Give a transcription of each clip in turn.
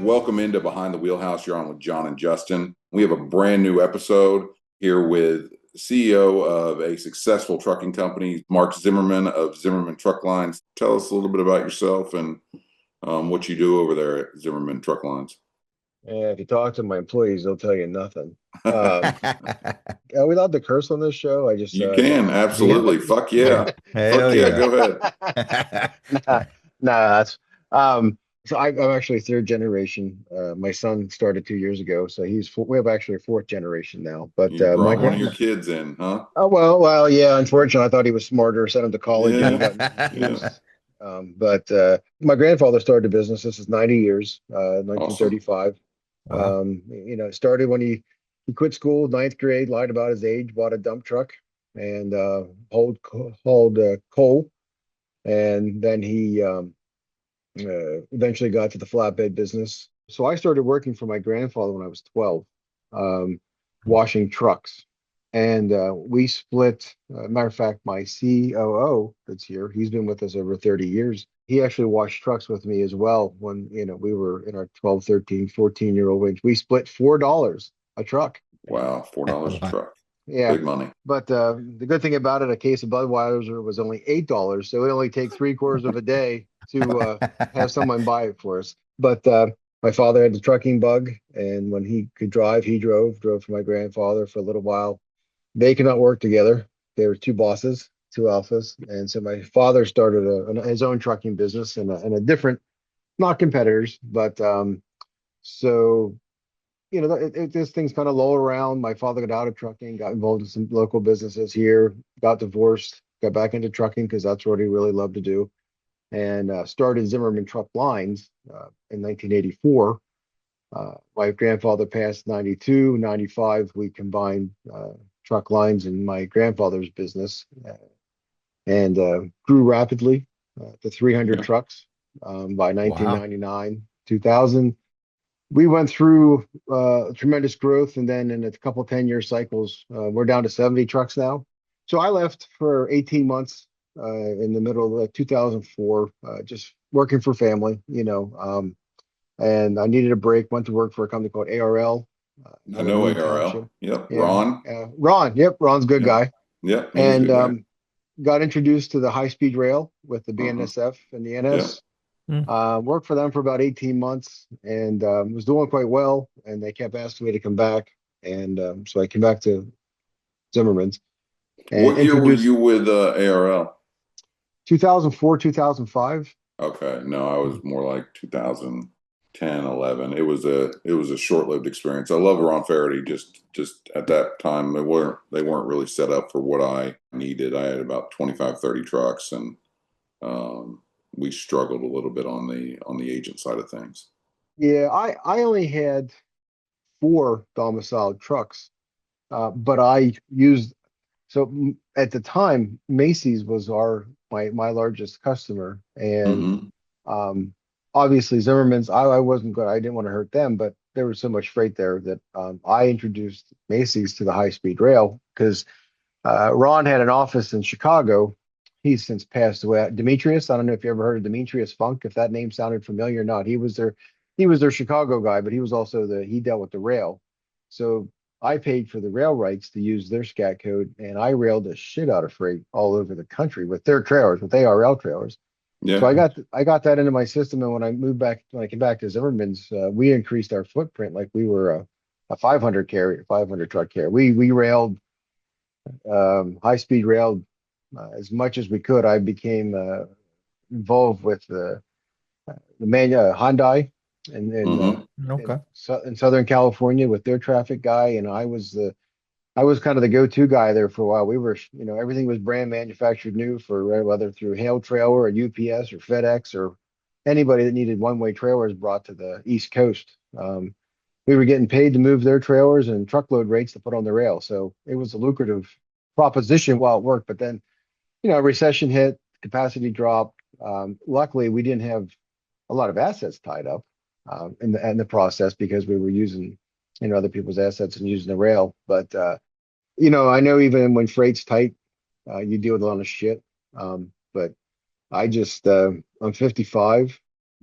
Welcome into Behind the Wheelhouse. You're on with Jon and Justin. We have a brand new episode here with CEO of a successful trucking company, Mark Zimmerman of Zimmerman Truck Lines. Tell us a little bit about yourself and what you do over there at Zimmerman Truck Lines. Yeah, if you talk to my employees, they'll tell you nothing. Are we allowed to curse on this show? I just You can, absolutely. Yep. Fuck yeah. Hell Fuck yeah, yeah. go ahead. nah, that's so I'm actually third generation. My son started 2 years ago, so we have actually a fourth generation now. But You my brought one of grand your kids in, huh? oh well, yeah. Unfortunately, I thought he was smarter, sent him to college, and he Yeah, got yeah. he's. But my grandfather started a business. This is 90 years, Awesome. 1935. Wow. It started when he quit school, ninth grade, lied about his age, bought a dump truck, and hauled coal, and then he eventually got to the flatbed business. So I started working for my grandfather when I was 12, um, washing trucks. And we split. Matter of fact, my COO that's here, he's been with us over 30 years. He actually washed trucks with me as well when, we were in our 12, 13, 14-year-old age. We split $4 a truck. Wow, $4 a Wow. truck. Yeah. Big money. But the good thing about it, a case of Budweiser was only $8. So it only take three-quarters of a day to have someone buy it for us. But my father had the trucking bug, and when he could drive, he drove for my grandfather for a little while. They could not work together. There were two bosses, two alphas, and so my father started his own trucking business and a different, not competitors, but so this thing's kind of low around. My father got out of trucking, got involved in some local businesses here, got divorced, got back into trucking because that's what he really loved to do, and started Zimmerman Truck Lines in 1984. My grandfather passed 92, 95. We combined truck lines in my grandfather's business and grew rapidly to 300 Yeah. trucks by Wow. 1999, 2000. We went through tremendous growth, and then in a couple 10-year cycles, we're down to 70 trucks now. So I left for 18 months in the middle of 2004, just working for family, and I needed a break. Went to work for a company called ARL I out of know Moon Township. ARL. Yep. Yeah, Ron. Ron. Yep, Ron's a good Yep. guy, Yep. He was a and good guy. got introduced to the high-speed rail with the Uh-huh. BNSF and the Yep. NS. Mm. Worked for them for about 18 months and was doing quite well. And they kept asking me to come back. And so I came back to Zimmerman's and What year were introduced you with ARL? 2004, 2005. Okay, no, I was more like 2010, 11. It was a short-lived experience. I love Ron Faraday. Just at that time, they weren't really set up for what I needed. I had about 25, 30 trucks, and um, we struggled a little bit on the agent side of things. Yeah, I only had four domiciled trucks, but I used at the time Macy's was my largest customer, and Hmm. um, obviously Zimmerman's. I wasn't good. I didn't want to hurt them, but there was so much freight there that I introduced Macy's to the high speed rail because Ron had an office in Chicago. He's since passed away. Demetrius, I don't know if you ever heard of Demetrius Funk, if that name sounded familiar or not. He was their Chicago guy, but he was also he dealt with the rail. So I paid for the rail rights to use their scat code, and I railed the shit out of freight all over the country with their trailers, with ARL trailers. So Yeah, I got that into my system, and when I came back to Zimmerman's, we increased our footprint like we were a 500 carrier, 500 truck carrier. We railed high speed rail as much as we could. I became involved with Hyundai in hmm in, Okay. in Southern California with their traffic guy, and I was kind of the go-to guy there for a while. We were, everything was brand manufactured new for whether through Hail Trailer or UPS or FedEx or anybody that needed one-way trailers brought to the East Coast. We were getting paid to move their trailers and truckload rates to put on the rail. So it was a lucrative proposition while it worked. But then, recession hit, capacity dropped. Luckily, we didn't have a lot of assets tied up in the process because we were using, other people's assets and using the rail. But I know even when freight's tight, you deal with a lot of shit. But I'm 55.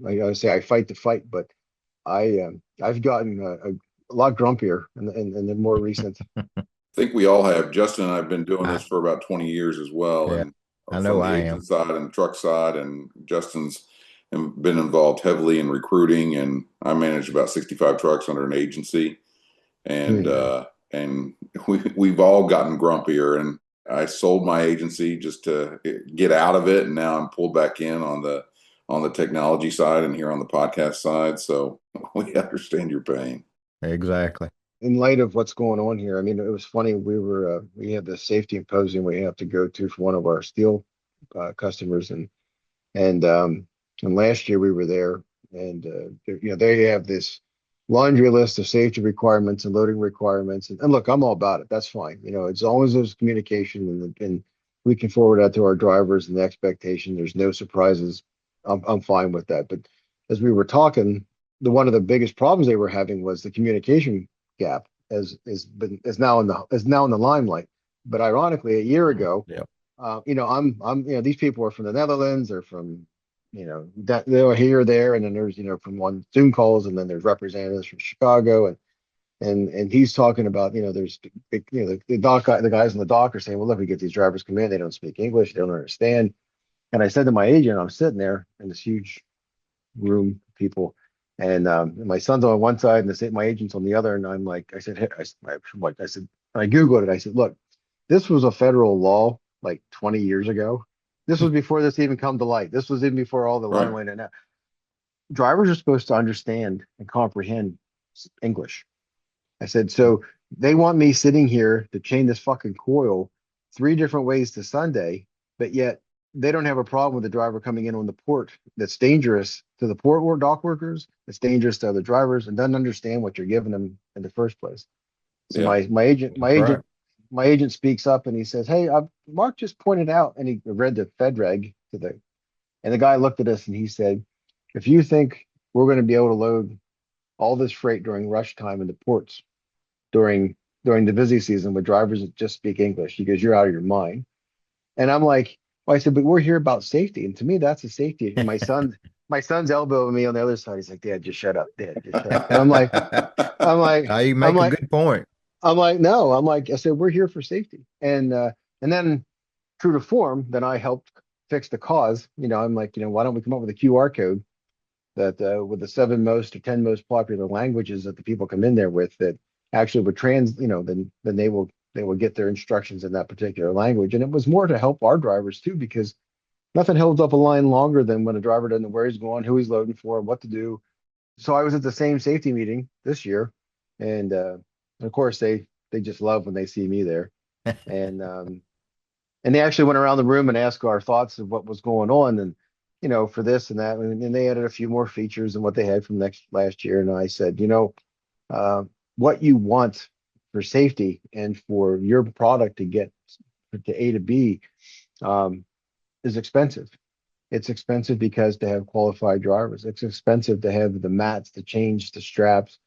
I say I fight the fight, but I've gotten a lot grumpier in the more recent. I think we all have. Justin and I have been doing I this for about 20 years as well, yeah, and I know from the I agent am. side and the truck side, and Justin's been involved heavily in recruiting, and I manage about 65 trucks under an agency, and Hmm. we've all gotten grumpier, and I sold my agency just to get out of it, and now I'm pulled back in on the technology side and here on the podcast side, so we understand your pain. Exactly. In light of what's going on here, I mean, it was funny. We had the safety symposium we have to go to for one of our steel customers, and and last year we were there, and they have this laundry list of safety requirements and loading requirements, and look, I'm all about it. That's fine. As long as there's communication and we can forward that to our drivers and the expectation. There's no surprises. I'm fine with that. But as we were talking, the one of the biggest problems they were having was the communication gap, is now in the limelight. But ironically, a year ago, Yeah. these people are from the Netherlands, they're from, that they're here, there, and then there's, from on Zoom calls, and then there's representatives from Chicago, and he's talking about, there's the guys in the dock are saying, well, look, we get these drivers come in, they don't speak English, they don't understand. And I said to my agent, I'm sitting there in this huge room of people, and my son's on one side, and my agent's on the other, and I'm like, I said, hey, I said, I Googled it. I said, look, this was a federal law like 20 years ago. This was before this even come to light. This was even before all the Right. limelight. And now drivers are supposed to understand and comprehend English. I said, so they want me sitting here to chain this fucking coil three different ways to Sunday, but yet they don't have a problem with the driver coming in on the port that's dangerous to the port or dock workers, it's dangerous to other drivers, and doesn't understand what you're giving them in the first place. So Yeah. my agent my That's right. agent my agent speaks up and he says, "Hey, Mark just pointed out," and he read the Fed reg and the guy looked at us and he said, "If you think we're going to be able to load all this freight during rush time in the ports during the busy season with drivers that just speak English, he goes, you're out of your mind." And I'm like, well, I said, but we're here about safety, and to me, that's a safety. And my son's elbowing me on the other side. He's like, "Dad, just shut up, Dad, just shut up." And I'm like, You I'm make a like, good point. no, I said, we're here for safety. And then true to form, then I helped fix the cause. I'm like, why don't we come up with a QR code that with the seven most or 10 most popular languages that the people come in there with that actually would then they will get their instructions in that particular language. And it was more to help our drivers too, because nothing holds up a line longer than when a driver doesn't know where he's going, who he's loading for, what to do. So I was at the same safety meeting this year, and of course they just love when they see me there, and they actually went around the room and asked our thoughts of what was going on, and for this and that, and they added a few more features than what they had from last year, and I said, uh, what you want for safety and for your product to get to A to B um, is expensive. It's expensive because to have qualified drivers, it's expensive to have the mats, to change the straps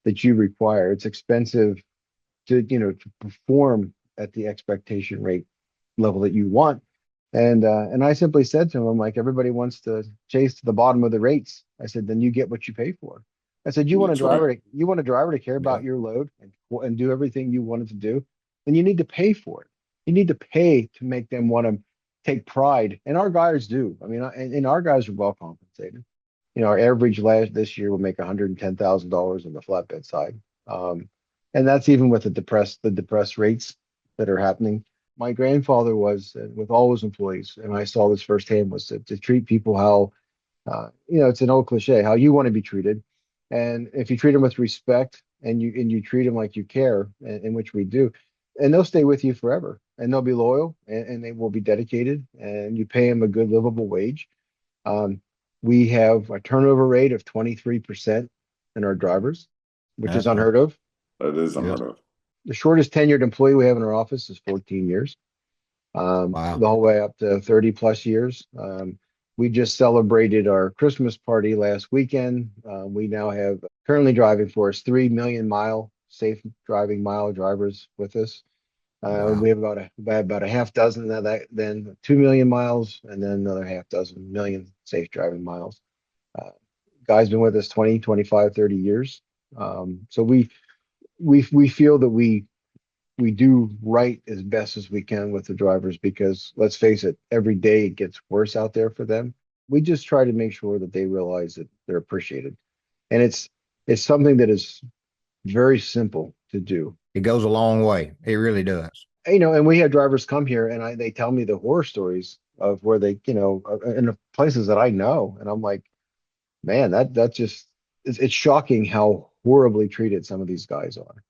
that you require. It's expensive to perform at the expectation rate level that you want. And I simply said to him, I'm like, everybody wants to chase to the bottom of the rates. I said, then you get what you pay for. I said, That's right. you want a driver to care Yeah. about your load and do everything you want it to do, then you need to pay for it. You need to pay to make them want to take pride. And our guys do. I mean, and our guys are well compensated. Our average last this year will make $110,000 on the flatbed side. And that's even with the depressed rates that are happening. My grandfather was with all his employees, and I saw this firsthand, was to treat people how, it's an old cliche, how you want to be treated. And if you treat them with respect and you treat them like you care, in which we do, and they'll stay with you forever, and they'll be loyal, and they will be dedicated, and you pay them a good livable wage. Um, we have a turnover rate of 23% in our drivers, which is That's right. unheard of. That is Yes. unheard of. The shortest tenured employee we have in our office is 14 years, Wow. the whole way up to 30 plus years. We just celebrated our Christmas party last weekend. We now have currently driving for us 3 million mile safe driving mile drivers with us. Wow. We have about a half dozen of that, then 2 million miles, and then another half dozen million safe driving miles. Uh, guys been with us 20, 25, 30 years. So we feel that we do right as best as we can with the drivers because let's face it, every day it gets worse out there for them. We just try to make sure that they realize that they're appreciated. And it's something that is very simple to do. It goes a long way. It really does. And we have drivers come here and they tell me the horror stories of where they, in the places that I know. And I'm like, man, that just it's shocking how horribly treated some of these guys are.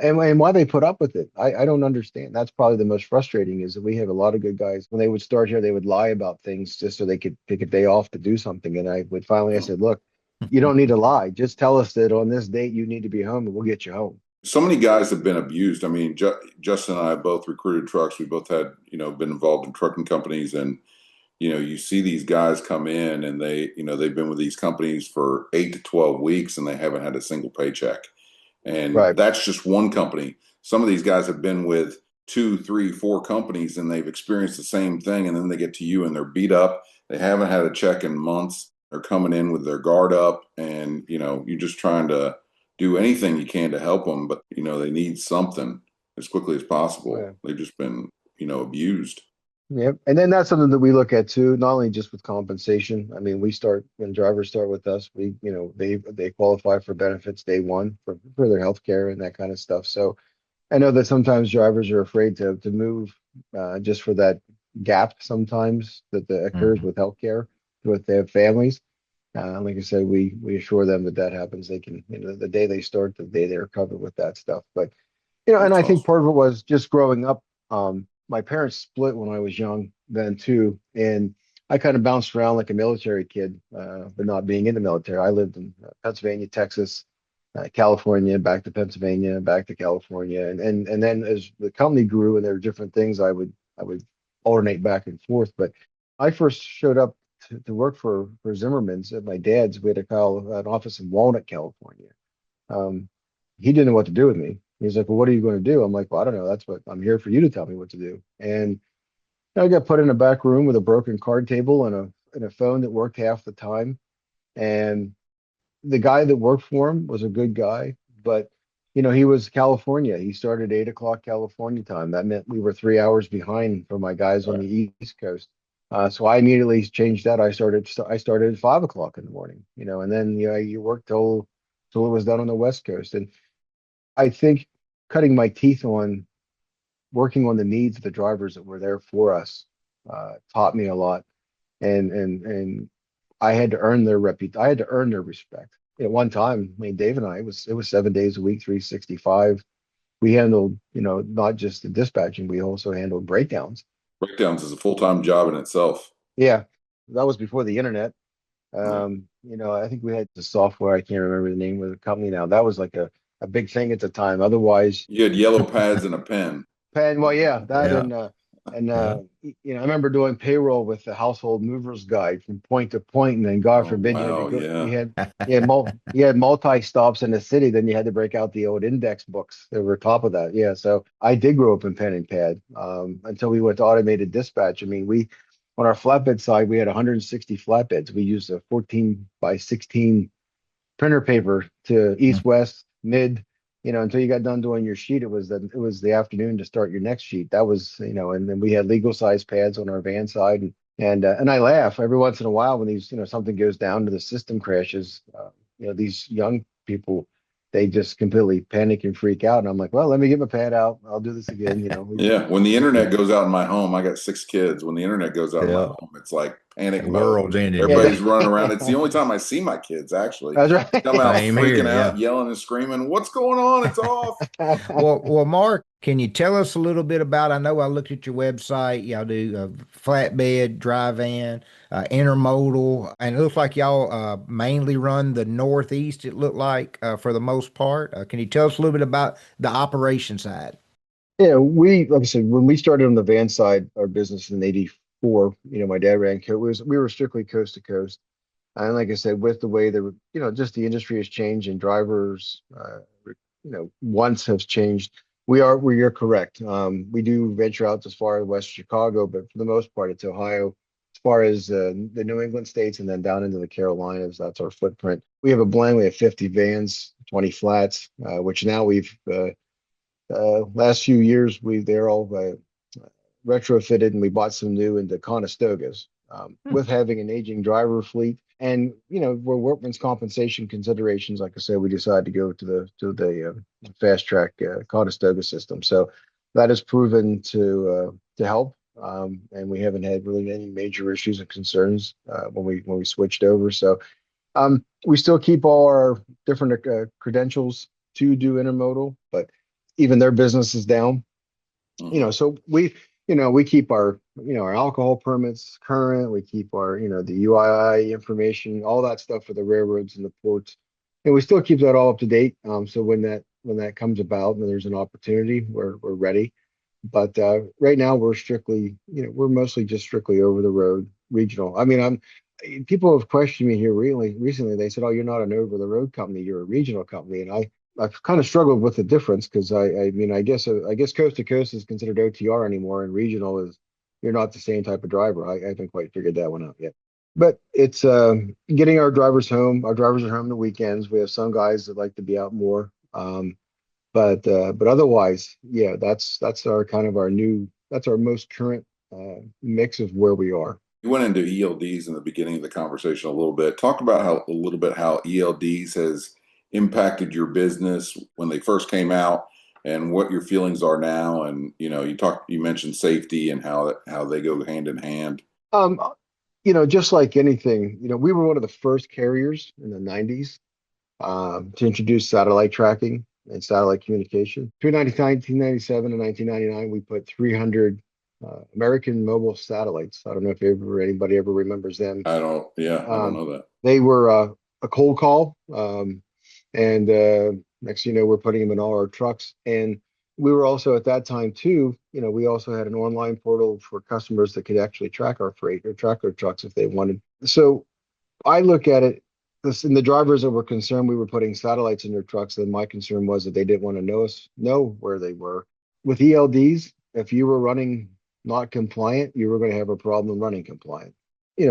And why they put up with it. I don't understand. That's probably the most frustrating is that we have a lot of good guys. When they would start here, they would lie about things just so they could take a day off to do something. And I said, look, you don't need to lie. Just tell us that on this date you need to be home and we'll get you home. So many guys have been abused. I mean, Justin and I both recruited trucks. We both had, been involved in trucking companies, and you see these guys come in and they've been with these companies for 8 to 12 weeks and they haven't had a single paycheck. And Right. that's just one company. Some of these guys have been with 2, 3, 4 companies and they've experienced the same thing. And then they get to you and they're beat up. They haven't had a check in months. They're coming in with their guard up, and you're just trying to do anything you can to help them, but they need something as quickly as possible. Yeah. They've just been abused. Yep. And then that's something that we look at too, not only just with compensation. I mean, when drivers start with us, they qualify for benefits day one for their health care and that kind of stuff. So I know that sometimes drivers are afraid to move just for that gap sometimes that occurs Mhm. with healthcare with their families. Like I said, we assure them that happens. They can, the day they start, the day they're covered with that stuff. But and That's I think awesome. part of it was just growing up. My parents split when I was young then too, and I kind of bounced around like a military kid, but not being in the military. I lived in Pennsylvania, Texas, California, back to Pennsylvania, back to California, and then as the company grew and there were different things, I would alternate back and forth. But I first showed up to work for Zimmerman's at my dad's. We had to call an office in Walnut, California. Um, he didn't know what to do with me. He's like, "Well, what are you going to do?" I'm like, "Well, I don't know. That's what I'm here for you to tell me what to do." And I got put in a back room with a broken card table and a phone that worked half the time. And the guy that worked for him was a good guy, but he was California. He started 8 o'clock California time. That meant we were 3 hours behind from my guys on Right. the East Coast. So I immediately changed that. I started at 5 o'clock in the morning, and then you work till it was done on the West Coast. And I think cutting my teeth on working on the needs of the drivers that were there for us taught me a lot. And I had to earn their I had to earn their respect. At one time, I mean, Dave and I, it was 7 days a week, 365. We handled, not just the dispatching, we also handled breakdowns. Breakdowns is a full-time job in itself. Yeah, that was before the internet. Yeah. I think we had the software. I can't remember the name of the company now. That was like a big thing at the time. Otherwise, You had yellow pads and a pen. pen, well, yeah, that Yeah. and Yeah. I remember doing payroll with the household movers guide from point to point, and then God Oh, forbid you had to wow. go, Yeah. you had multi stops in the city, then you had to break out the old index books that were top of that. Yeah, so I did grow up in pen and pad until we went to automated dispatch. I mean, we on our flatbed side, we had 160 flatbeds. We used a 14 by 16 printer paper to Mm. east, west, mid, until you got done doing your sheet. It was the afternoon to start your next sheet. That was, and then we had legal size pads on our van side, and I laugh every once in a while when these, something goes down to the system crashes. These young people, they just completely panic and freak out, and I'm like, well, let me get my pad out. I'll do this again. Yeah. When the internet goes out in my home, I got 6 kids. When the internet goes out in my Yeah. home, it's like panic The mode. world's ending. Yeah, Yeah. Everybody's running around. It's the only time I see my kids, actually. that's They come right. out Same here. freaking Yeah. out, yelling and screaming, "What's going on? It's off." Well, Mark, can you tell us a little bit about? I know I looked at your website. Y'all do flatbed, dry van, intermodal, and it looks like y'all mainly run the Northeast. It looked like for the most part. Can you tell us a little bit about the operation side? Yeah, like I said, when we started on the van side, our business in '84, my dad ran we were strictly coast to coast. And like I said, with the way just the industry has changed and drivers, wants have changed. You're correct. We do venture out as far as West Chicago, but for the most part, it's Ohio, far as the New England states and then down into the Carolinas, that's our footprint. We have a blend. We have 50 vans, 20 flats, which now we've last few years they're all retrofitted, and we bought some new into Conestogas. With having an aging driver fleet, and we're workman's compensation considerations. Like I said, we decided to go to the fast track Conestoga system. So that has proven to help, and we haven't had really any major issues and concerns when we switched over. So we still keep all our different credentials to do intermodal, but even their business is down. So we keep our alcohol permits current. We keep our the UII information, all that stuff for the railroads and the ports, and we still keep that all up to date. So when that comes about and there's an opportunity, we're ready. But right now we're mostly just strictly over the road regional. I mean, people have questioned me here recently. They said, "Oh, you're not an over the road company, you're a regional company," and I've kind of struggled with the difference because I mean I guess coast to coast is considered OTR anymore, and regional is you're not the same type of driver. I haven't quite figured that one out yet. But it's getting our drivers home. Our drivers are home the weekends. We have some guys that like to be out more. But otherwise, yeah, that's our kind of that's our most current mix of where we are. You went into ELDs in the beginning of the conversation a little bit. Talk about how ELDs has impacted your business when they first came out, and what your feelings are now. And you mentioned safety and how they go hand in hand. Um, just like anything, we were one of the first carriers in the 90s to introduce satellite tracking and satellite communication. Between 1997 and 1999, we put 300 American mobile satellites. I don't know if anybody ever remembers them. I don't know that. They were a cold call, and next we're putting them in all our trucks. And we were also at that time too, we also had an online portal for customers that could actually track our freight or track our trucks if they wanted. So I look at it, and the drivers that were concerned we were putting satellites in their trucks, then my concern was that they didn't want to know where they were. With ELDs, if you were running not compliant, you were going to have a problem running compliant.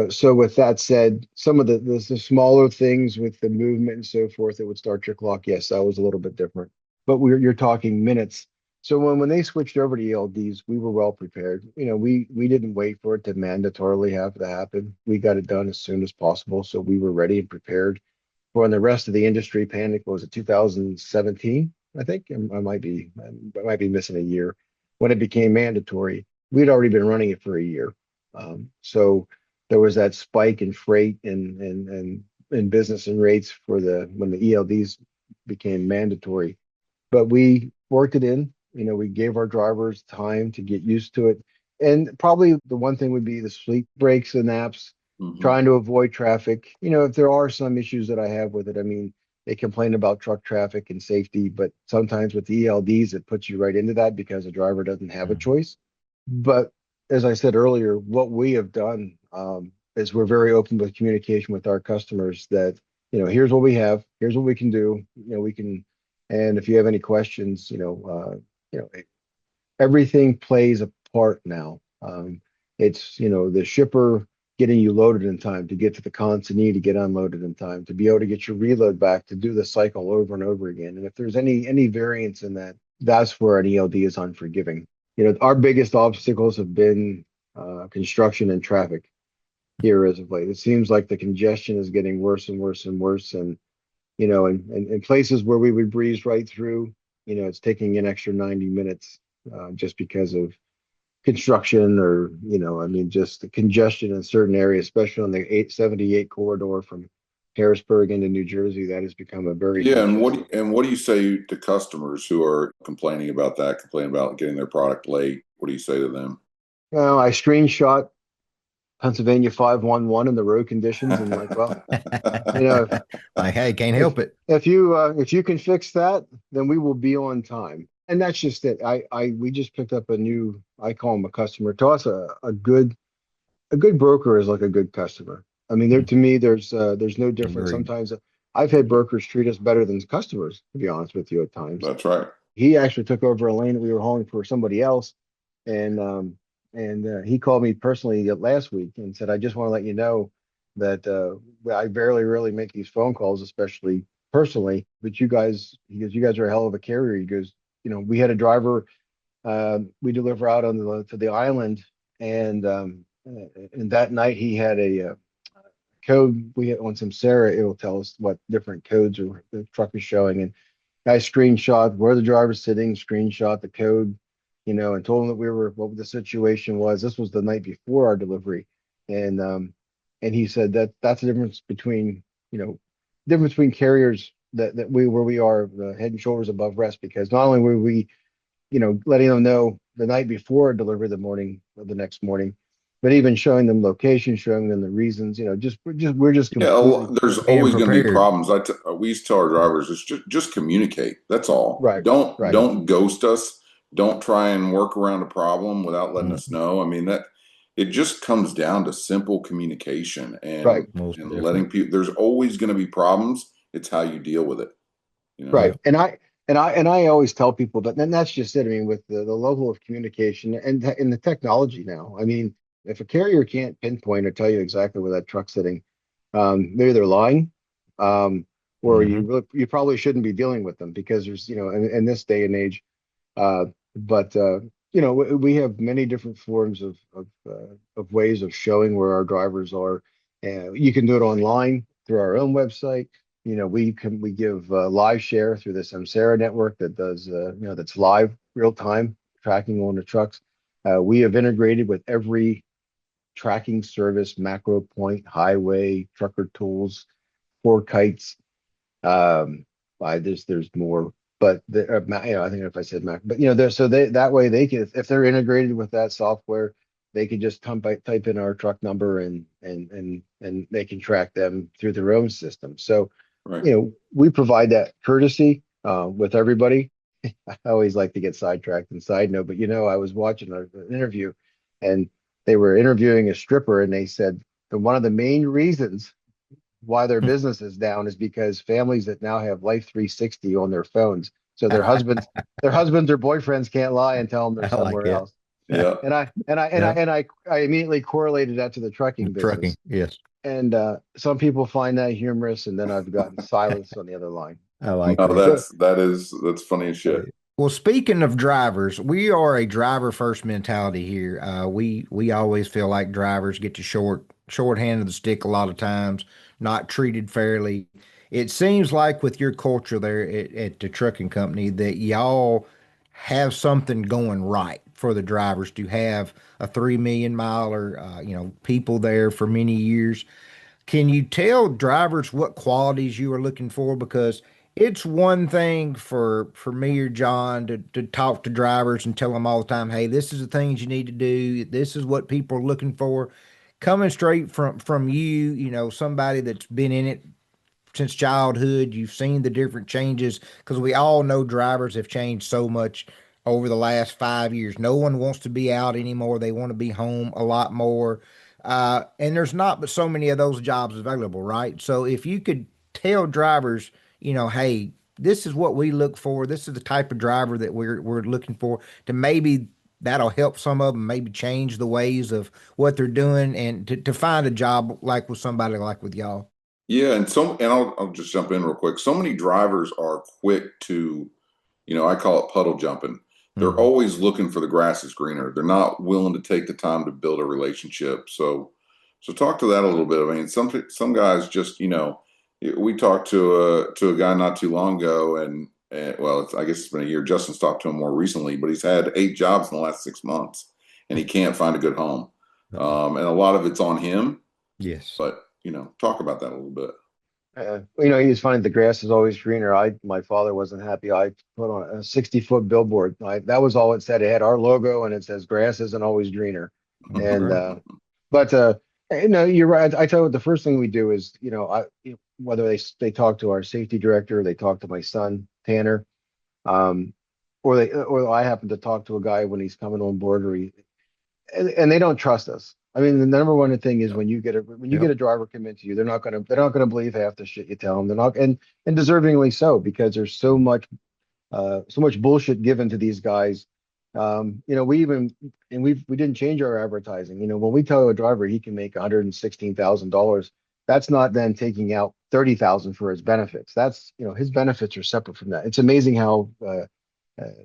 So with that said, some of the smaller things with the movement and so forth that would start your clock, yes, that was a little bit different. But you're talking minutes. So when they switched over to ELDs, we were well prepared. We didn't wait for it to mandatorily have to happen. We got it done as soon as possible, so we were ready and prepared. When the rest of the industry panicked, was it 2017? I think I might be missing a year when it became mandatory. We'd already been running it for a year, so there was that spike in freight and business and rates when the ELDs became mandatory. But we worked it in. We gave our drivers time to get used to it. And probably the one thing would be the sleep breaks and naps, trying to avoid traffic. If there are some issues that I have with it, I mean, they complain about truck traffic and safety, but sometimes with the ELDs, it puts you right into that because the driver doesn't have a choice. But as I said earlier, what we have done is we're very open with communication with our customers that, here's what we have, here's what we can do. We can, and if you have any questions, everything plays a part now. It's, the shipper getting you loaded in time to get to the consignee, to get unloaded in time, to be able to get your reload back, to do the cycle over and over again. And if there's any variance in that, that's where an ELD is unforgiving. Our biggest obstacles have been construction and traffic here as of late. It seems like the congestion is getting worse and worse and worse. And, in places where we would breeze right through, it's taking an extra 90 minutes just because of construction or, I mean, just the congestion in certain areas, especially on the 878 corridor from Harrisburg into New Jersey. That has become a very what do you say to customers who are complaining about getting their product late? What do you say to them? Well, I screenshot Pennsylvania 511 and the road conditions, and like, well, like, hey, can't help it. If you can fix that, then we will be on time. And that's just it. We just picked up I call them a customer. To us, a good broker is like a good customer. I mean, to me, there's no difference. Agreed. Sometimes I've had brokers treat us better than customers, to be honest with you, at times. That's right. He actually took over a lane that we were hauling for somebody else, and and he called me personally last week and said, "I just want to let you know that I barely really make these phone calls, especially personally. But you guys," he goes, "you guys are a hell of a carrier." He goes, "We had a driver we deliver out on to the island, and that night he had a code. We had on some Sarah, it'll tell us what different codes or the truck is showing, and I screenshot where the driver's sitting, screenshot the code, and told him that we were what the situation was. This was the night before our delivery, and he said that that's the difference between carriers that we where we are head and shoulders above rest, because not only were we letting them know the night before delivery, the next morning, but even showing them location, showing them the reasons, we're just Yeah, completely there's Being always going to be prepared. problems. We used to tell our drivers, it's just communicate. That's all. right, Don't right, don't ghost us. Don't try and work around a problem without letting us Mhm. know. I mean, that it just comes down to simple communication right, Most and definitely. letting people. There's always going to be problems. It's how you deal with it. You know. right. Yeah. And I always tell people that, and that's just it. I mean, with the level of communication and in the technology now, I mean, if a carrier can't pinpoint or tell you exactly where that truck's sitting, maybe they're lying, um, or Hmm. you probably shouldn't be dealing with them, because there's, in this day and age. But we have many different forms of ways of showing where our drivers are. You can do it online through our own website. We give live share through the Samsara network that does that's live real time tracking on the trucks. We have integrated with every tracking service: Macro Point, Highway, Trucker Tools, Four Kites. There's more, but I think if I said Mac, but so that way they can, if they're integrated with that software, they can just type in our truck number, and they can track them through their own system. So Right. we provide that courtesy with everybody. I always like to get sidetracked and side note, but I was watching an interview, and they were interviewing a stripper, and they said that one of the main reasons why their business is down is because families that now have Life 360 on their phones. So their husbands or boyfriends can't lie and tell them they're I like somewhere it. else. Yeah. Yeah. I immediately correlated that to the trucking Trucking. business. Yes. And some people find that humorous, and then I've gotten silence on the other line. I like No, that. So that's funny as shit. Well, speaking of drivers, we are a driver first mentality here. We always feel like drivers get the short hand of the stick a lot of times, not treated fairly. It seems like with your culture there at the trucking company that y'all have something going right for the drivers to have a 3 million miler, people there for many years. Can you tell drivers what qualities you are looking for? Because it's one thing for me or John to talk to drivers and tell them all the time, hey, this is the things you need to do. This is what people are looking for. Coming straight from you, somebody that's been in it since childhood. You've seen the different changes because we all know drivers have changed so much over the last 5 years. No one wants to be out anymore. They want to be home a lot more. And there's not but so many of those jobs available, right? So if you could tell drivers, hey, this is what we look for. This is the type of driver that we're looking for to maybe that'll help some of them maybe change the ways of what they're doing and to find a job like with somebody like with y'all. Yeah, and I'll just jump in real quick. So many drivers are quick to, I call it puddle jumping. They're Hmm. always looking for the grass is greener. They're not willing to take the time to build a relationship. So talk to that a little bit. I mean, some guys just, we talked to a guy not too long ago, and well, I guess it's been a year. Justin's talked to him more recently, but he's had 8 jobs in the last 6 months, and he can't find a good home. Uh-oh. And a lot of it's on him. Yes. But talk about that a little bit. He was finding the grass is always greener. My father wasn't happy. I put on a 60-foot billboard. That was all it said. It had our logo, and it says grass isn't always greener. And Okay. but you're right. I tell you what, the first thing we do is, whether they talk to our safety director, they talk to my son Tanner, um, or I happen to talk to a guy when he's coming on board, and they don't trust us. I mean, the number one thing is Yep. when you get Yep. a driver commit to you, they're not gonna believe half the shit you tell them. They're not, and deservingly so, because there's so much bullshit given to these guys We even and we didn't change our advertising. When we tell a driver he can make $116,000, that's not then taking out 30,000 for his benefits. That's his benefits are separate from that. It's amazing how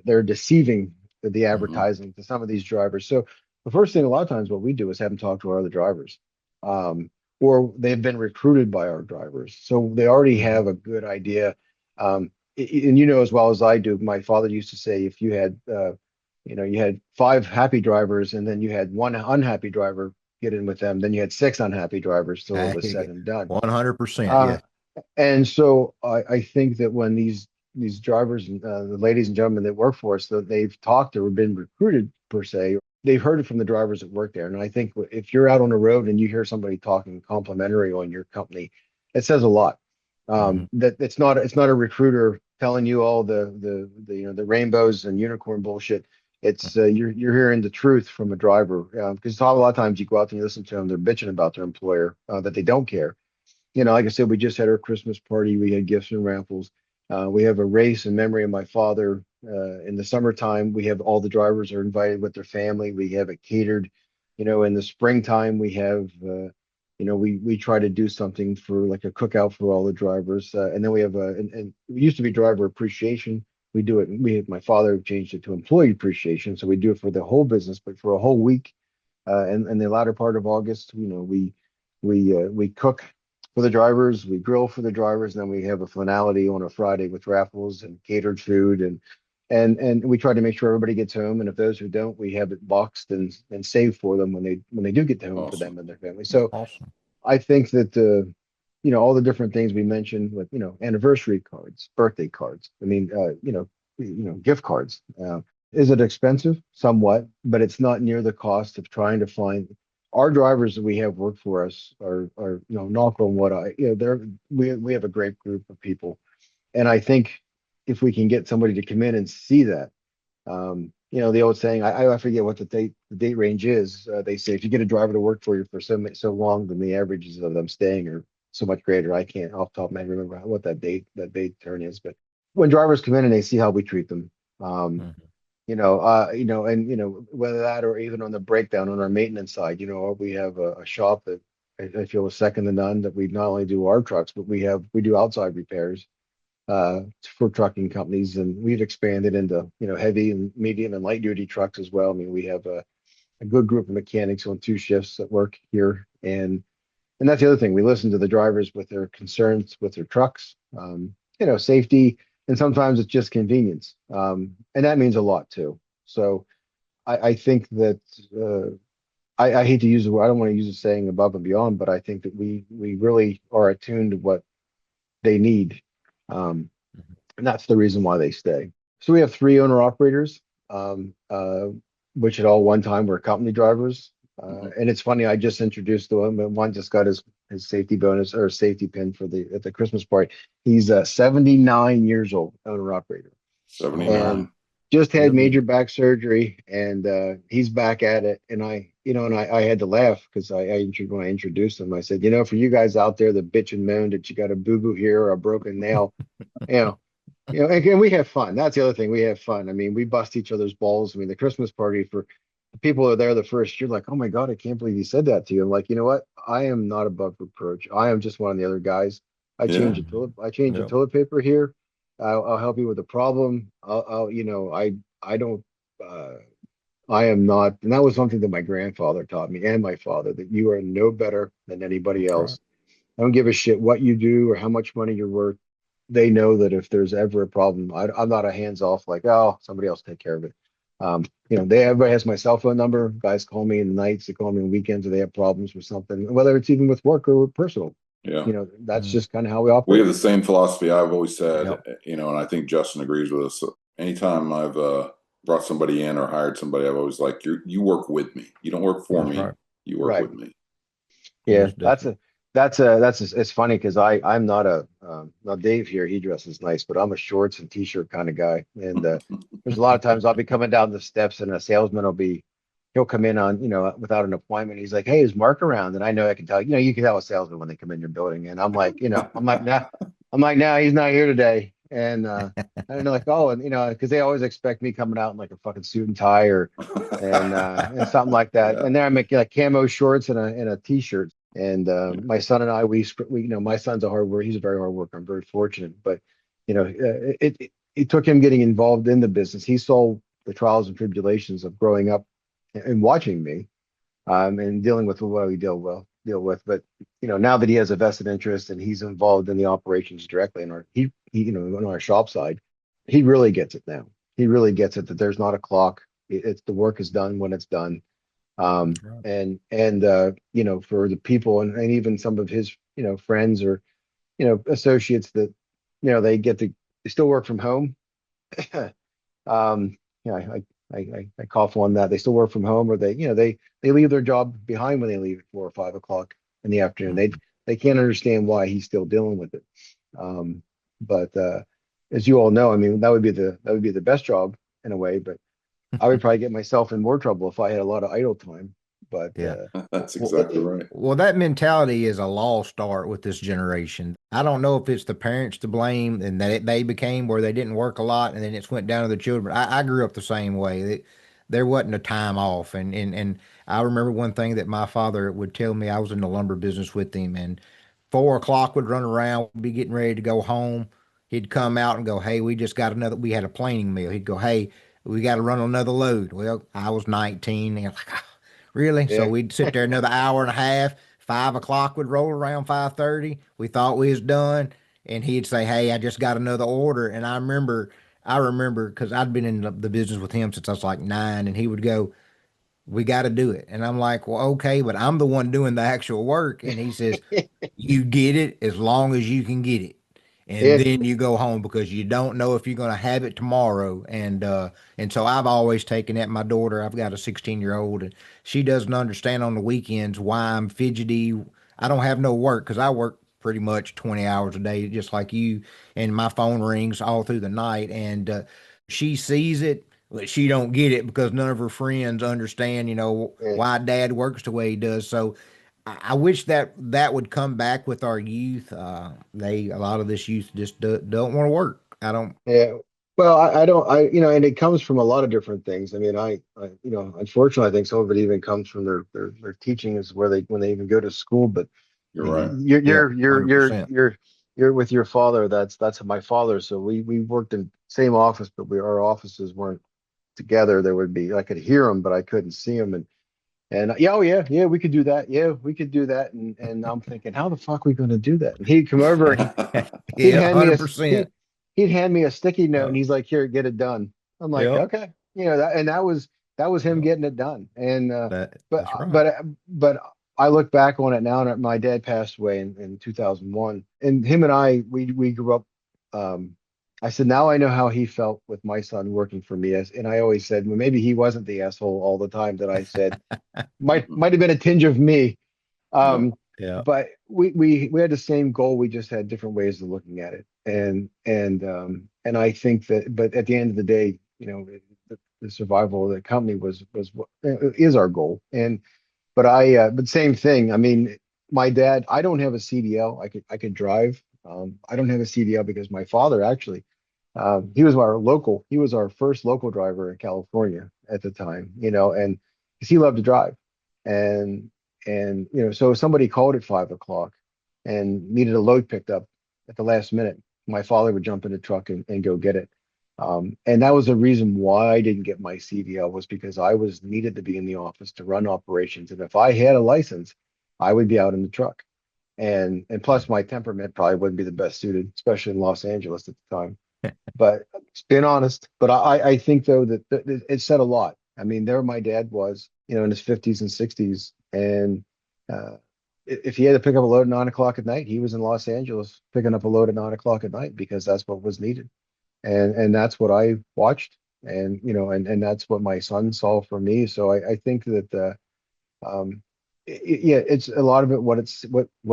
they're deceiving the Hmm. advertising to some of these drivers. So the first thing a lot of times what we do is have them talk to our other drivers, um, or they've been recruited by our drivers, so they already Mhm. have a good idea. And as well as I do, my father used to say if you had five happy drivers and then you had one unhappy driver get in with them, then you had six unhappy drivers till it was said and done. 100%. Uh, Yes. and so I think that when these drivers and the ladies and gentlemen that work for us, that they've talked or been recruited per se, they've heard it from the drivers that work there. And I think if you're out on the road and you hear somebody talking complimentary on your company, it says a lot. Mhm. That it's not a recruiter telling you all the rainbows and unicorn bullshit. It's you're hearing the truth from a driver, because a lot of times you go out and you listen to them, they're bitching about their employer, that they don't care. Like I said, we just had our Christmas party. We had gifts and raffles. We have a race in memory of my father. In the summertime, we have all the drivers are invited with their family. We have it catered. In the springtime, we have, we try to do something for like a cookout for all the drivers. And then we have and it used to be driver appreciation. We do it. My father changed it to employee appreciation. So we do it for the whole business, but for a whole week. And the latter part of August, we cook for the drivers, we grill for the drivers, and then we have a finality on a Friday with raffles and catered food, and we try to make sure everybody gets home. And if those who don't, we have it boxed and saved for them when they do get home for Awesome. them and their family. So Awesome. I think that all the different things we mentioned with anniversary cards, birthday cards. I mean, gift cards. Is it expensive? Somewhat, but it's not near the cost of trying to find our drivers that we have work for us are knock on wood. We have a great group of people, and I think if we can get somebody to come in and see that, the old saying, I forget what the date range is. They say if you get a driver to work for you for so long, then the averages of them staying are so much greater. I can't off the top of my head remember what that date turn is, but when drivers come in and they see how we treat them, um, Mhm. and whether that or even on the breakdown on our maintenance side, we have a shop that I feel is second to none. That we not only do our trucks, but we do outside repairs for trucking companies, and we've expanded into heavy and medium and light duty trucks as well. I mean, we have a good group of mechanics on two shifts that work here, and that's the other thing. We listen to the drivers with their concerns with their trucks, safety, and sometimes it's just convenience, and that means a lot too. So I think that I hate to use the word. I don't want to use the saying above and beyond, but I think that we really are attuned to what they need. Um, Mhm. and that's the reason why they stay. So we have three owner operators, which at all one time were company drivers. Hmm. And it's funny, I just introduced to him, and one just got his safety bonus or safety pin for the at the Christmas party. He's 79 years old, owner operator, and 79. just had Good major deal. back surgery, and he's back at it. And I had to laugh because when I introduced him, I said, for you guys out there that bitch and moan that you got a boo boo here or a broken nail, you know, and we have fun. That's the other thing. We have fun. I mean, we bust each other's balls. I mean, the Christmas party for the people who are there the first year, like, oh my God, I can't believe you said that to you. I'm like, you know what? I am not above reproach. I am just one of the other guys. Yeah. I change the Yep. toilet paper here. I'll help you with the problem. I don't, uh, I am not. And that was something that my grandfather taught me and my father, that you are no better than anybody That's right. else. I don't give a shit what you do or how much money you're worth. They know that if there's ever a problem, I'm not a hands off like, oh, somebody else take care of it. Everybody has my cell phone number. Guys call me in the nights, they call me on weekends if they have problems with something, whether it's even with work or personal. Yeah. That's Mm. just kind of how we We have operate. the same philosophy. I've always said, Yep. and I think Justin agrees with us. Anytime I've brought somebody in or hired somebody, I've always like, you work with me. You don't work for That's me. right. You work Right. with me. Yeah, Most definitely. it's funny because I'm not now Dave here, he dresses nice, but I'm a shorts and t-shirt kind of guy. And there's a lot of times I'll be coming down the steps and a salesman he'll come in on, without an appointment. He's like, hey, is Mark around? And I know I can tell, you can tell a salesman when they come in your building. And I'm like, I'm like, nah, he's not here today. And and they're like, oh, and because they always expect me coming out in like a fucking suit and tie or and something like that. Yeah. And then I make like camo shorts and a t-shirt. And my son and I, we my son's a hard worker. He's a very hard worker. I'm very fortunate, but it took him getting involved in the business. He saw the trials and tribulations of growing up and watching me, and dealing with what we deal with. But now that he has a vested interest and he's involved in the operations directly in on our shop side, he really gets it now. He really gets it that there's not a clock. It's the work is done when it's done. Right. And for the people and even some of his friends or associates that they still work from home. Yeah, I cough on that. They still work from home, or they leave their job behind when they leave at 4 or 5 o'clock in the afternoon. They can't understand why he's still dealing with it. But as you all know, I mean, that would be the best job in a way, but I would probably get myself in more trouble if I had a lot of idle time. But Yeah. That's Well, exactly right. well, that mentality is a lost art with this generation. I don't know if it's the parents to blame and that they became where they didn't work a lot and then it's went down to the children. I grew up the same way. There wasn't a time off. And I remember one thing that my father would tell me. I was in the lumber business with him, and 4 o'clock would run around, we'd be getting ready to go home. He'd come out and go, "Hey, we just got another, we had a planing mill." He'd go, "Hey, we got to run another load." Well, I was 19 and I'm like, really? So yeah, we'd sit there another hour and a half. 5 o'clock would roll around 5:30. We thought we was done, and he'd say, "Hey, I just got another order." And I remember because I'd been in the business with him since I was like 9, and he would go, "We got to do it." And I'm like, "Well, okay, but I'm the one doing the actual work." And he says, "You get it as long as you can get it. And yeah, then you go home because you don't know if you're going to have it tomorrow." And so I've always taken that. My daughter, I've got a 16-year-old, and she doesn't understand on the weekends why I'm fidgety. I don't have no work because I work pretty much 20 hours a day, just like you. And my phone rings all through the night, and she sees it, but she don't get it because none of her friends understand, yeah, why dad works the way he does. So I wish that would come back with our youth. A lot of this youth just don't want to work. I don't. yeah. Well, I don't, and it comes from a lot of different things. I mean, unfortunately, I think some of it even comes from their teaching is where when they even go to school. But I You're mean, right. Yep, 100%. you're with your father. That's my father. So we worked in same office, but our offices weren't together. There would be, I could hear him, but I couldn't see him. And yeah, oh yeah, we could do that. Yeah, we could do that. And I'm thinking, how the fuck are we going to do that? And he'd come over and he'd Yeah, hand me a he 100%. he'd hand me a sticky note and Yep, he's like, here, get it done. I'm like, yep, okay, and that was him yep. getting it done. And but That's right. but I look back on it now, and my dad passed away in 2001, and him and we grew up. Um, I said, now I know how he felt with my son working for me, and I always said, well, maybe he wasn't the asshole all the time that I said might have been a tinge of me. Yeah. Yeah, But we had the same goal. We just had different ways of looking at it. And I think that, but at the end of the day, the survival of the company was what is our goal. But same thing. I mean, my dad, I don't have a CDL. I could drive. I don't have a CDL because my father actually, he was our first local driver in California at the time, and because he loved to drive. And so if somebody called at 5 o'clock and needed a load picked up at the last minute, my father would jump in the truck and go get it. And that was the reason why I didn't get my CDL, was because I was needed to be in the office to run operations. And if I had a license, I would be out in the truck. And plus my temperament probably wouldn't be the best suited, especially in Los Angeles at the time. But it's being honest. But I think though that it said a lot. I mean, there my dad was, in his 50s and 60s, and uh, if he had to pick up a load at 9 o'clock at night, he was in Los Angeles picking up a load at 9 o'clock at night because that's what was needed, and that's what I watched, and and that's what my son saw from me. So I think that yeah, it's a lot of it what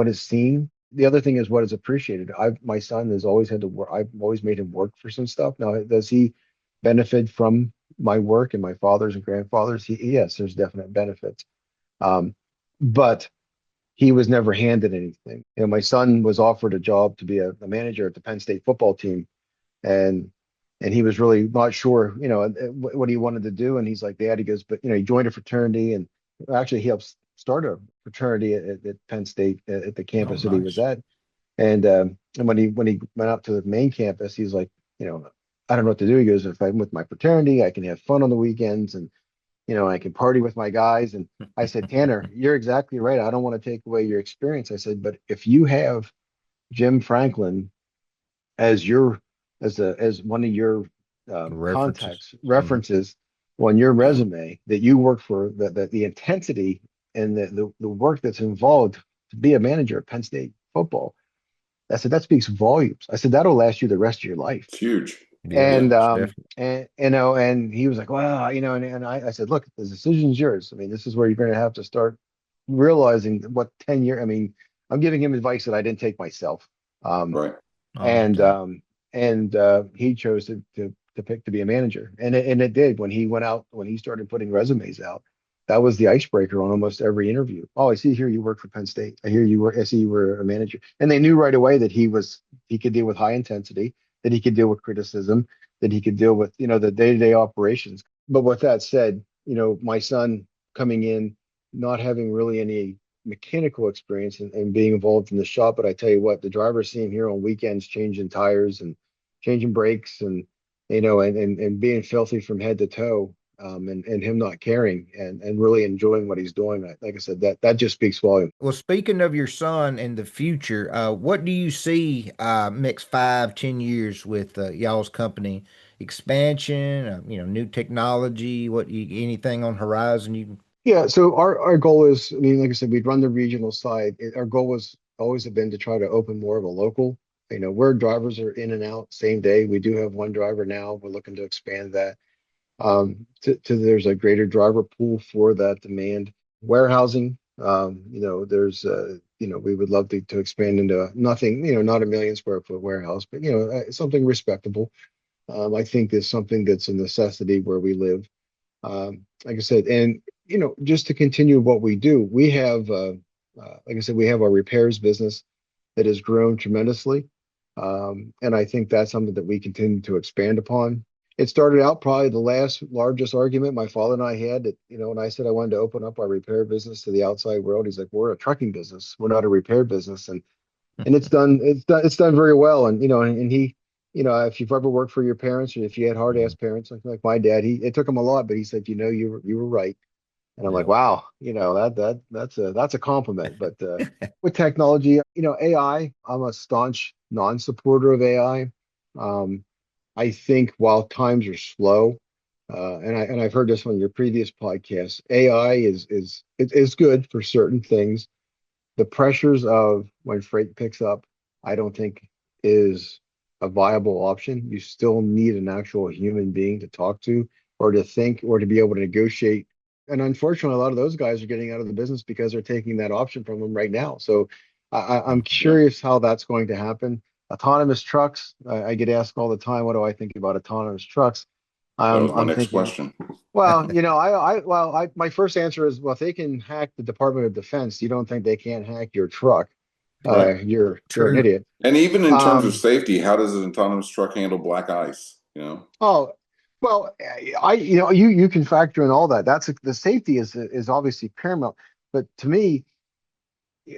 is seen. The other thing is what is appreciated. My son has always had to work. I've always made him work for some stuff. Now, does he benefit from my work and my father's and grandfather's? Yes, there's definite benefits. Um, but he was never handed anything. My son was offered a job to be a manager at the Penn State football team, and he was really not sure, what he wanted to do. And he's like, Dad, he goes, but he joined a fraternity, and actually he helped start a fraternity at Penn State at the Oh, campus that he was nice. at. And when he went out to the main campus, he's like, you know, I don't know what to do. He goes, if I'm with my fraternity, I can have fun on the weekends, and I can party with my guys. And I said, Tanner, you're exactly right. I don't want to take away your experience. I said, but if you have Jim Franklin as your as one of your References. contacts Hmm. references on your Yeah, resume, that you work for, the intensity and the work that's involved to be a manager at Penn State football. I said that speaks volumes. I said that'll last you the rest of your life. it's huge. Yeah, Yeah, most definitely. And and he was like, wow, and I said, look, the decision's yours. I mean, this is where you're going to have to start realizing what 10 year. I mean, I'm giving him advice that I didn't take myself. Um, right. I and understand. he chose to pick to be a manager, and it did. When he went out, when he started putting resumes out, that was the icebreaker on almost every interview. Oh, I see here you work for Penn State. I see you were a manager. And they knew right away that he could deal with high intensity, that he could deal with criticism, that he could deal with the day-to-day operations. But with that said, my son coming in, not having really any mechanical experience, and being involved in the shop. But I tell you what, the drivers see him here on weekends changing tires and changing brakes, and and being filthy from head to toe, and him not caring, and really enjoying what he's doing. Like I said, that just speaks volume. Well, speaking of your son in the future, what do you see next 5, 10 years with y'all's company expansion? New technology. Anything on horizon? You Yeah, so our goal is, I mean, like I said, we'd run the regional side. Our goal was always have been to try to open more of a local. Where drivers are in and out same day. We do have one driver now. We're looking to expand that. To there's a greater driver pool for that demand. Warehousing, there's we would love to expand into nothing, not a million square foot warehouse, but something respectable. I think is something that's a necessity where we live. Like I said, and just to continue what we do, we have, like I said, we have our repairs business that has grown tremendously. And I think that's something that we continue to expand upon. It started out probably the last largest argument my father and I had, that, when I said I wanted to open up our repair business to the outside world, he's like, we're a trucking business. We're not a repair business. And it's done very well. And, and he, if you've ever worked for your parents, or if you had hard ass Mhm. parents like my dad, it took him a lot, but he said, you were right. And I'm like, Yeah. wow, that's a compliment. But with technology, AI, I'm a staunch non-supporter of AI. Um, I think while times are slow, and I've heard this on your previous podcast, AI is good for certain things. The pressures of when freight picks up, I don't think is a viable option. You still need an actual human being to talk to, or to think, or to be able to negotiate. And unfortunately, a lot of those guys are getting out of the business because they're taking that option from them right now. So I'm Yeah, curious how that's going to happen. Autonomous trucks, I get asked all the time, what do I think about autonomous trucks? that was my I'm next thinking, question. well, my first answer is, well, if they can hack the Department of Defense, you don't think they can't hack your truck? Right. You're an True. idiot. And even in terms of Um, safety, how does an autonomous truck handle black ice? oh, well, you can factor in all that. That's the safety is obviously paramount. But to me,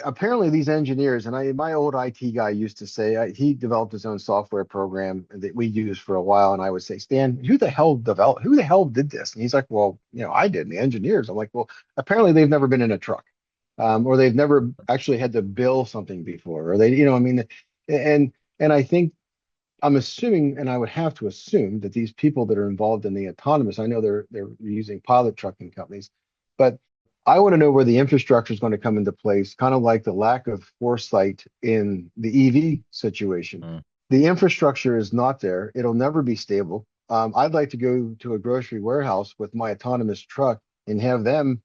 apparently these engineers, and my old IT guy used to say, he developed his own software program that we used for a while, and I would say, Stan, who the hell did this? And he's like, well, I did, and the engineers. I'm like, well, apparently they've never been in a truck, or they've never actually had to build something before, or I mean, and I think, I'm assuming, and I would have to assume, that these people that are involved in the autonomous, I know they're using pilot trucking companies, but I want to know where the infrastructure is going to come into place, kind of like the lack of foresight in the EV situation. Mm. The infrastructure is not there. It'll never be stable. I'd like to go to a grocery warehouse with my autonomous truck and have them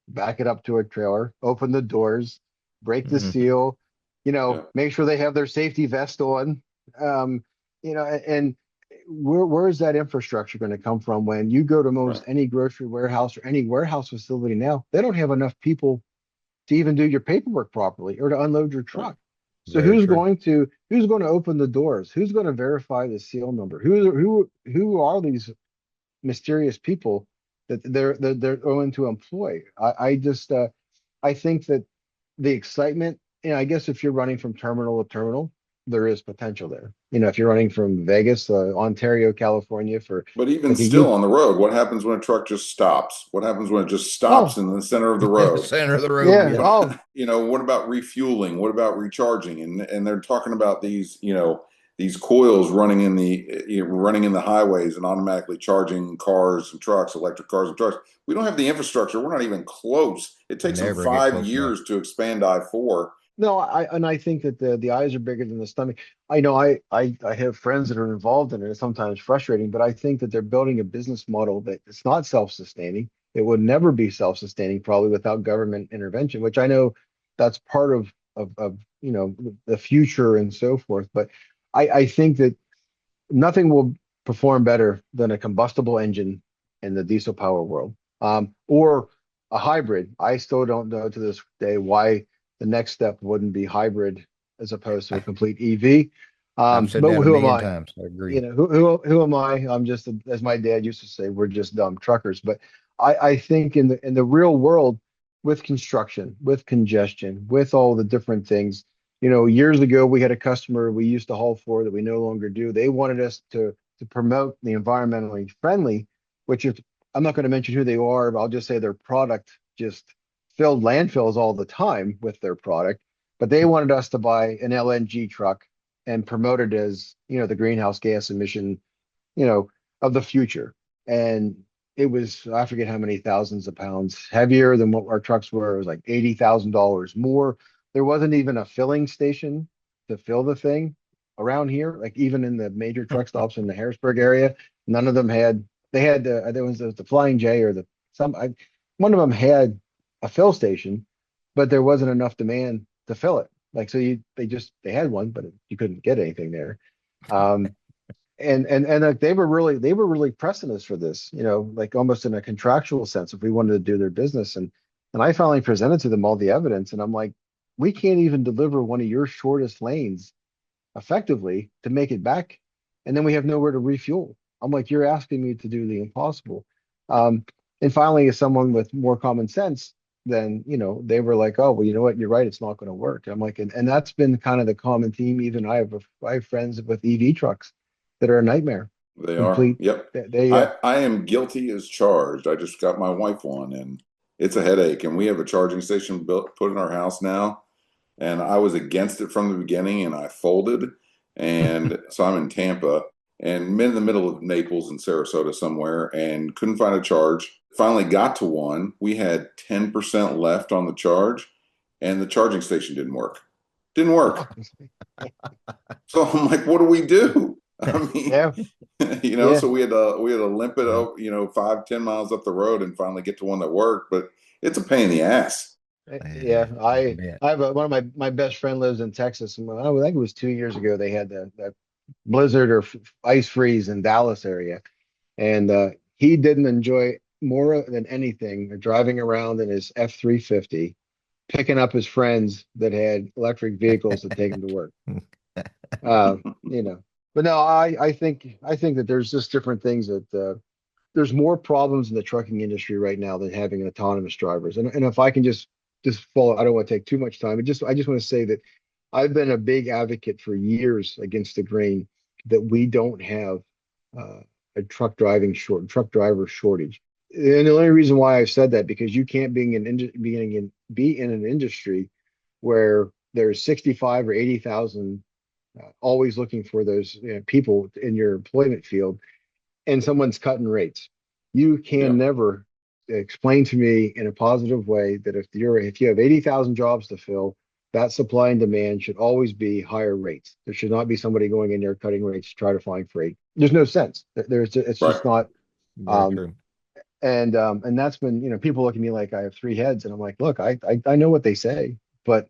back it up to a trailer, open the doors, break the Mhm. seal, Yeah, make sure they have their safety vest on. Um, and where is that infrastructure going to come from when you go to most right. any grocery warehouse or any warehouse facility now? They don't have enough people to even do your paperwork properly or to unload your Right. truck. So Very true. who's going to open the doors? Who's going to verify the seal number? Who are these mysterious people that they're going to employ? I just I think that the excitement, I guess if you're running from terminal to terminal, there is potential there. If you're running from Vegas, Ontario, California for But even like a still U, on the road, what happens when a truck just stops? What happens when it just stops oh in the center of the road? Center of the road. yeah, Yeah. oh What about refueling? What about recharging? And they're talking about these, these coils running in the highways and automatically charging cars and trucks, electric cars and trucks. We don't have the infrastructure. We're not even close. It takes them Never get five close enough. years to expand I-4. no, I think that the eyes are bigger than the stomach. I know I have friends that are involved in it. It's sometimes frustrating, but I think that they're building a business model that it's not self-sustaining. It would never be self-sustaining, probably without government intervention, which I know that's part of the future and so forth. But I think that nothing will perform better than a combustible engine in the diesel power world, or a hybrid. I still don't know to this day why the next step wouldn't be hybrid as opposed to a complete EV. I've said But that a who am million I? times. I agree. Who am I? I'm just, as my dad used to say, we're just dumb truckers. But I think in the real world, with construction, with congestion, with all the different things, years ago we had a customer we used to haul for that we no longer do. They wanted us to promote the environmentally friendly, which if I'm not going to mention who they are, but I'll just say their product just filled landfills all the time with their product. But they wanted us to buy an LNG truck and promote it as, the greenhouse gas emission, you know, of the future. And it was, I forget how many thousands of pounds heavier than what our trucks were. It was like $80,000 more. There wasn't even a filling station to fill the thing around here. Like even in the major truck stops in the Harrisburg area, none of them had, they had there was the Flying J or one of them had a fill station, but there wasn't enough demand to fill it. Like, so they had one, but you couldn't get anything there. Um, and like they were really pressing us for this, like almost in a contractual sense if we wanted to do their business. And I finally presented to them all the evidence, and I'm like, we can't even deliver one of your shortest lanes effectively to make it back, and then we have nowhere to refuel. I'm like, you're asking me to do the impossible. Um, and finally, as someone with more common sense, then they were like, oh well, you know what, you're right, it's not going to work. I'm like, and that's been kind of the common theme. Even I have friends with EV trucks that are a nightmare. They are. Complete. Yep. They I am guilty as charged. I just got my wife one and it's a headache. And we have a charging station put in our house now. And I was against it from the beginning and I folded. And so I'm in Tampa and in the middle of Naples and Sarasota somewhere and couldn't find a charge. Finally got to one. We had 10% left on the charge and the charging station didn't work. Didn't work. So I'm like, what do we do? I mean, yeah, yeah, so we had to limp it Yeah. up, 5, 10 miles up the road and finally get to one that worked. But it's a pain in the ass. yeah. Yeah, I I bet. I have one of my best friend lives in Texas, and I think it was 2 years ago they had that blizzard or ice freeze in Dallas area, and he didn't enjoy more than anything driving around in his F-350, picking up his friends that had electric vehicles to take him to work. Uh, you know, but no, I think that there's just different things that there's more problems in the trucking industry right now than having autonomous drivers. And if I can just follow, I don't want to take too much time. I just want to say that I've been a big advocate for years against the grain that we don't have uh, a truck driver shortage. And the only reason why I've said that, because you can't be in an industry where there's 65 or 80,000 always looking for those people in your employment field, and someone's cutting rates. You Yeah. can never explain to me in a positive way that if you have 80,000 jobs to fill, that supply and demand should always be higher rates. There should not be somebody going in there cutting rates to try to find freight. There's no sense. It's Right. just not. Very Um, true. and that's when people look at me like I have three heads, and I'm like, look, I know what they say, but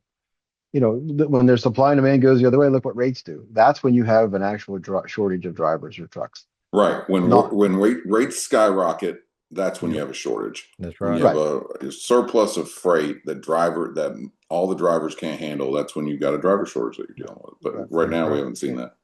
when their supply and demand goes the other way, look what rates do. That's when you have an actual shortage of drivers or trucks. Right. When Not rates skyrocket, that's when you Yep. have a shortage. That's When you right. have Right. a surplus of freight that all the drivers can't handle, that's when you've got a driver shortage that you're dealing with. But Right. right That's now we right. haven't seen that.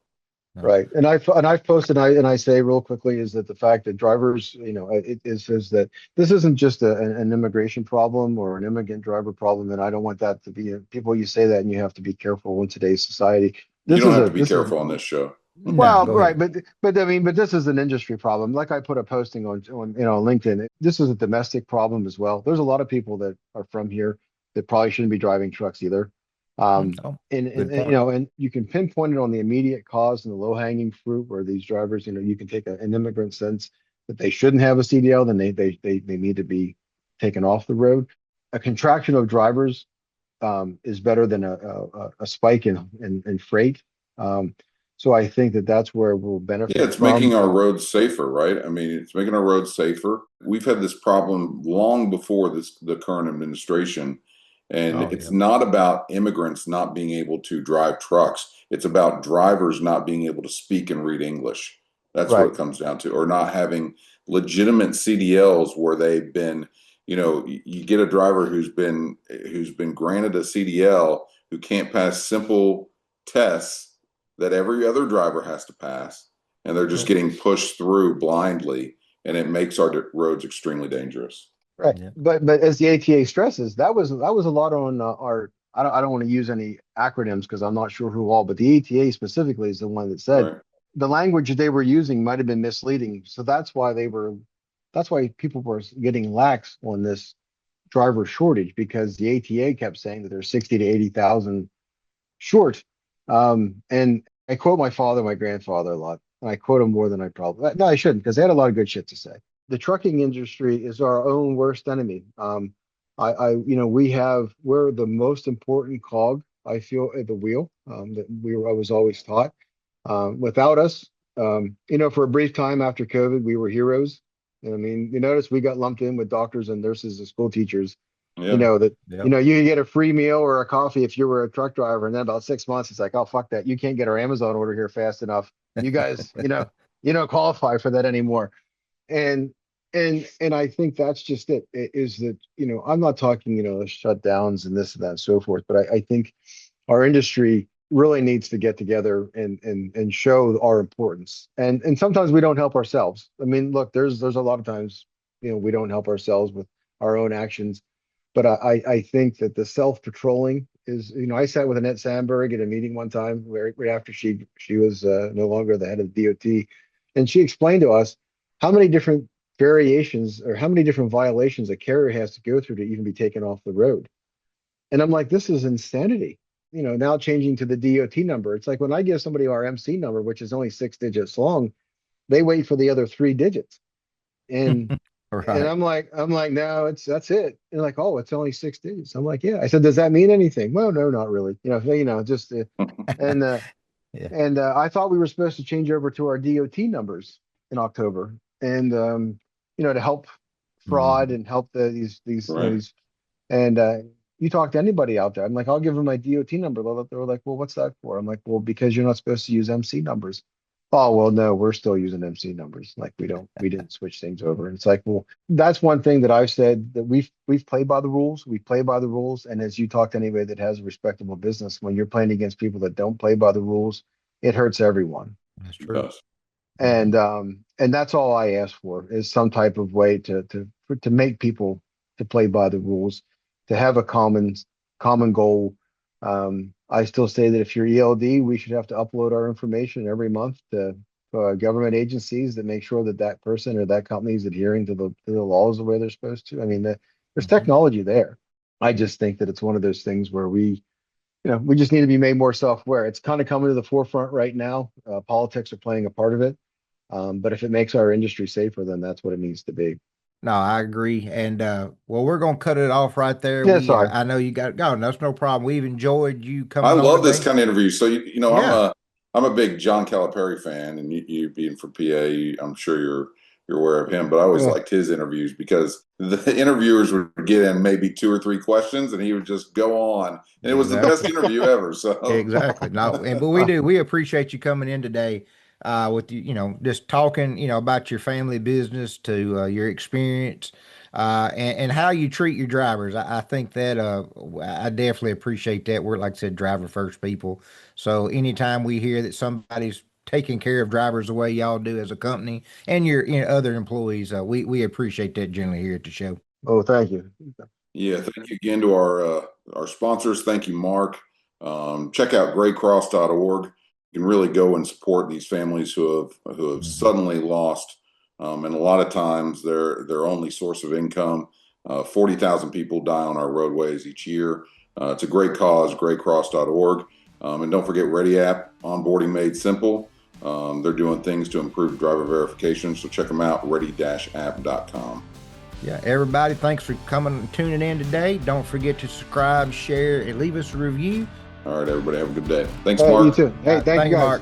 No. Right. And I've posted and I say real quickly is that the fact that drivers, it is that this isn't just an immigration problem or an immigrant driver problem. And I don't want that to be people, you say that and you have to be careful in today's society. You This don't is have a to be this is careful on this show. No, Well, go right, ahead. but I mean, but this is an industry problem. Like I put a posting on LinkedIn. This is a domestic problem as well. There's a lot of people that are from here that probably shouldn't be driving trucks either. Oh, And good point. and you can pinpoint it on the immediate cause and the low hanging fruit where these drivers, you can take an immigrant sense that they shouldn't have a CDL, then they need to be taken off the road. A contraction of drivers is better than a spike in freight. Um, so I think that that's where we'll Yeah, benefit it's making from. our roads safer, right? I mean, it's making our roads safer. We've had this problem long before the current administration, and Oh, it's yeah. not about immigrants not being able to drive trucks. It's about drivers not being able to speak and read English. That's what Right. it comes down to, or not having legitimate CDLs where they've been, you get a driver who's been granted a CDL who can't pass simple tests that every other driver has to pass, and they're just Yep. getting pushed through blindly, and it makes our roads extremely dangerous. Right. Yeah. But as the ATA stresses, that was a lot on our. I don't want to use any acronyms because I'm not sure who all, but the ATA specifically is the one that said Right. the language they were using might have been misleading. So that's why people were getting lax on this driver shortage because the ATA kept saying that there's 60 to 80,000 short. And I quote my father, my grandfather a lot, and I quote them more than I probably, no, I shouldn't because they had a lot of good shit to say. The trucking industry is our own worst enemy. We're the most important cog, I feel, at the wheel, I was always taught. Without us, for a brief time after COVID, we were heroes. And I mean, you notice we got lumped in with doctors and nurses and school teachers, Yeah. that Yep. you could get a free meal or a coffee if you were a truck driver, and then about 6 months it's like, oh fuck that, you can't get our Amazon order here fast enough, you guys, you don't qualify for that anymore. And and and I think that's just is that, I'm not talking, shutdowns and this and that and so forth, but I think our industry really needs to get together and show our importance, and sometimes we don't help ourselves. I mean, look, there's a lot of times, we don't help ourselves with our own actions. But I think that the self-patrolling is, I sat with Annette Sandberg at a meeting one time right after she was no longer the head of the DOT, and she explained to us how many different variations or how many different violations a carrier has to go through to even be taken off the road. And I'm like, this is insanity. Now changing to the DOT number, it's like when I give somebody our MC number, which is only 6 digits long, they wait for the other 3 digits. And and Right. I'm like, no, that's it. And they're like, oh, it's only 6 digits. I'm like, yeah. I said, does that mean anything? Well, no, not really. Just and Yeah. I thought we were supposed to change over to our DOT numbers in October, and to help fraud Mhm. and help these Right. these. And you talk to anybody out there, I'm like, I'll give them my DOT number. They're like, well, what's that for? I'm like, well, because you're not supposed to use MC numbers. Oh, well, no, we're still using MC numbers. Like we didn't switch things over. And it's like, well, that's one thing that I've said that we've played by the rules. We play by the rules. And as you talk to anybody that has a respectable business, when you're playing against people that don't play by the rules, it hurts everyone. That's It true. does. Yeah. And that's all I ask for is some type of way to make people to play by the rules, to have a common goal. I still say that if you're ELD, we should have to upload our information every month to government agencies that make sure that that person or that company is adhering to the laws the way they're supposed to. I mean, there's Mhm. technology there. I just think that it's one of those things where we just need to be made more self-aware. It's kind of coming to the forefront right now. Politics are playing a part of it. But if it makes our industry safer, then that's what it needs to be. No, I agree. And well, we're gonna cut it off right there. Yeah, sorry. I know you got go. That's no problem. We've enjoyed you I coming on love this today. kind of interview. So I'm Yeah. a big John Calipari fan, and you being from PA, I'm sure you're aware of him. But I always Yeah, liked his interviews because the interviewers would get in maybe 2 or 3 questions, and he would just go on, and it was the best Exactly. interview ever. So Exactly. No, and but we appreciate you coming in today. with you, just talking, about your family business to your experience, and how you treat your drivers. I think that I definitely appreciate that. We're, like I said, driver first people. So anytime we hear that somebody's taking care of drivers the way y'all do as a company and your other employees, we appreciate that generally here at the show. Oh, thank you. Yeah, thank you again to our sponsors. Thank you, Mark. Check out graycross.org. You can really go and support these families who have suddenly lost, and a lot of times their only source of income. 40,000 people die on our roadways each year. It's a great cause, graycross.org. And don't forget Ready App, onboarding made simple. They're doing things to improve driver verification, so check them out, ready-app.com. Yeah, everybody, thanks for coming and tuning in today. Don't forget to subscribe, share, and leave us a review. All right, everybody, have a good day. Thanks, Hey, Mark. you too. Hey, thank you guys. Mark.